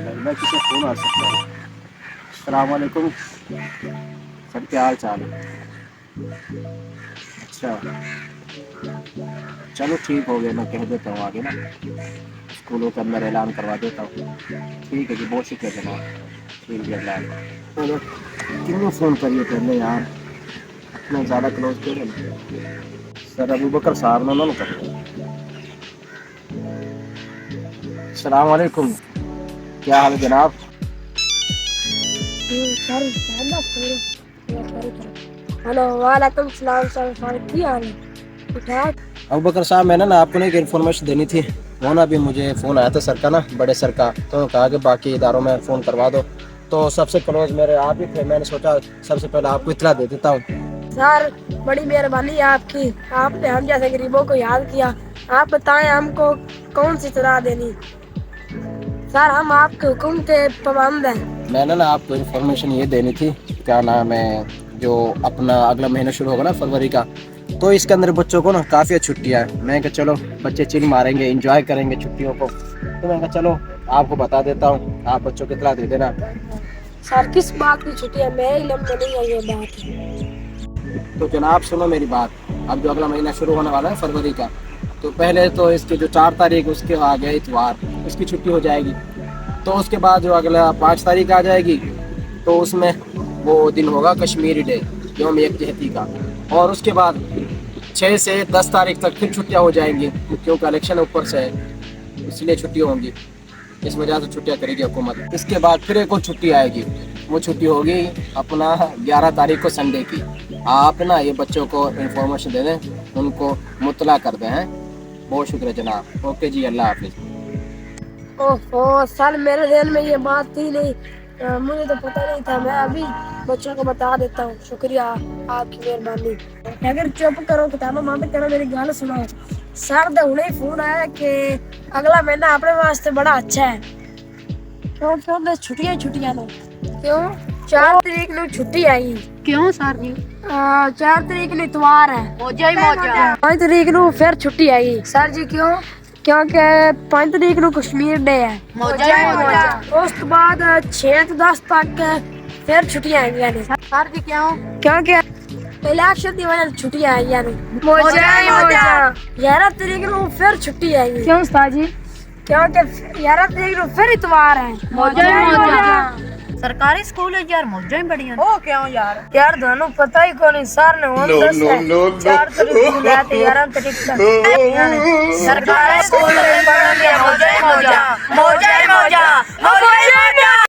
मैं किसे फ़ोन आ सकता है। अस्सलाम वालेकुम सर, क्या हाल चाल है? अच्छा, चलो ठीक हो गया, मैं कह देता हूँ आगे ना, स्कूलों के अंदर ऐलान करवा देता हूँ। ठीक है जी, बहुत शुक्रिया जनाब। ठीक है, अल्लाह हाफ़िज़। चलो, क्यों फ़ोन करिए पहले यार, इतना ज़्यादा क्लोज क्यों है? सर अबू बकर साहब ने ना कर। अस्सलाम वालेकुम, क्या हाल है जनाब? सर हेलो वालेकुम सलाम सर, सर की हाल है? ठीक ठाक। अबू बकर साहब, मैंने ना आपको एक इन्फॉर्मेशन देनी थी। वो ना अभी मुझे फ़ोन आया था सर का ना, बड़े सर का, तो कहा कि बाकी इदारों में फ़ोन करवा दो। तो सबसे क्लोज मेरे आप ही थे, मैंने सोचा सबसे पहले आपको इतला दे देता हूँ। सर बड़ी मेहरबानी है आपकी, आपने हम जैसे गरीबों को याद किया। आप बताएं हमको कौन सी सलाह देनी? सर हम आपके हुक्म के पाबंद हैं। मैंने ना आपको इन्फॉर्मेशन ये देनी थी, क्या नाम है, जो अपना अगला महीना शुरू होगा ना फरवरी का, तो इसके अंदर बच्चों को ना काफ़ी छुट्टियाँ हैं। मैं कहा चलो बच्चे चिल मारेंगे, इंजॉय करेंगे छुट्टियों को, तो मैं कहा चलो आपको बता देता हूँ, आप बच्चों को इतला दे देना। सर किस बात की छुट्टी है? मेरे इल्म में नहीं है ये बात। तो जनाब सुनो मेरी बात, अब जो अगला महीना शुरू होने वाला है फरवरी का, तो पहले तो इसकी जो 4 तारीख उसके आ गया इतवार, उसकी छुट्टी हो जाएगी। तो उसके बाद जो अगला 5 तारीख आ जाएगी, तो उसमें वो दिन होगा कश्मीरी डे, यौम यकजहती का। और उसके बाद 6 से 10 तारीख तक फिर छुट्टियां हो जाएंगी, क्योंकि इलेक्शन ऊपर से है, इसलिए छुट्टियां होंगी, इस वजह से छुट्टियां करेगी हुकूमत। इसके बाद फिर एक और छुट्टी आएगी, वो छुट्टी होगी अपना 11 तारीख को संडे की। आप ना ये बच्चों को इन्फॉर्मेशन दे दें, उनको मुतला कर दें हैं। बहुत शुक्रिया जनाब, ओके जी, अल्लाह हाफिज़। ओहो सर, मेरे ध्यान में ये बात थी नहीं। मुझे तो पता नहीं था, मैं अभी बच्चों को बता देता हूँ। शुक्रिया आपकी मेहरबानी। अगर चुप करो, किताबों मत करो, मेरी गल सुनो। सर दे हुणे फोन आया कि अगला महीना अपने वास्ते बड़ा अच्छा है, क्योंकि उन्हें छुट्टियां ने। क्यों? 4 तारीख ਨੂੰ छुट्टी आई। क्यों सर जी? 4 तारीख ਨੂੰ इतवार है। मौजा ही मौजा। 5 तारीख ਨੂੰ फिर छुट्टी आई। सर जी क्यों? क्योंकि 5 तारीख ਨੂੰ कश्मीर डे है। मौजा ही मौजा। ਉਸ ਤੋਂ ਬਾਅਦ 6 ਤੋਂ 10 ਤੱਕ ਫਿਰ ਛੁੱਟੀਆਂ ਆਈਆਂ ਨੇ। सर जी क्यों? ਕਿਉਂਕਿ ਇਲੈਕਸ਼ਨ ਦੀ ਵਜ੍ਹਾ ਨਾਲ ਛੁੱਟੀਆਂ ਆਈਆਂ ਨੇ। मौजा ही मौजा। 11 ਤਰੀਕ ਨੂੰ ਫਿਰ ਛੁੱਟੀ ਆਈ। क्यों उस्ताद जी? ਕਿਉਂਕਿ 11 ਤਰੀਕ ਨੂੰ ਫਿਰ ਇਤਵਾਰ ਹੈ। मौजा ही मौजा। सरकारी स्कूल है यार, मौजा ही बढ़िया। ओ क्यों यार? ਯਾਰ ਤੁਹਾਨੂੰ ਪਤਾ ਹੀ ਕੋਈ ਨਹੀਂ, ਸਰ ਨੇ ਹੁਣ ਦੱਸਿਆ 4 ਤਰੀਕ ਨੂੰ ਲੈ ਤੇ 11 ਤਰੀਕ ਤੱਕ। सरकारी स्कूल में पढ़ने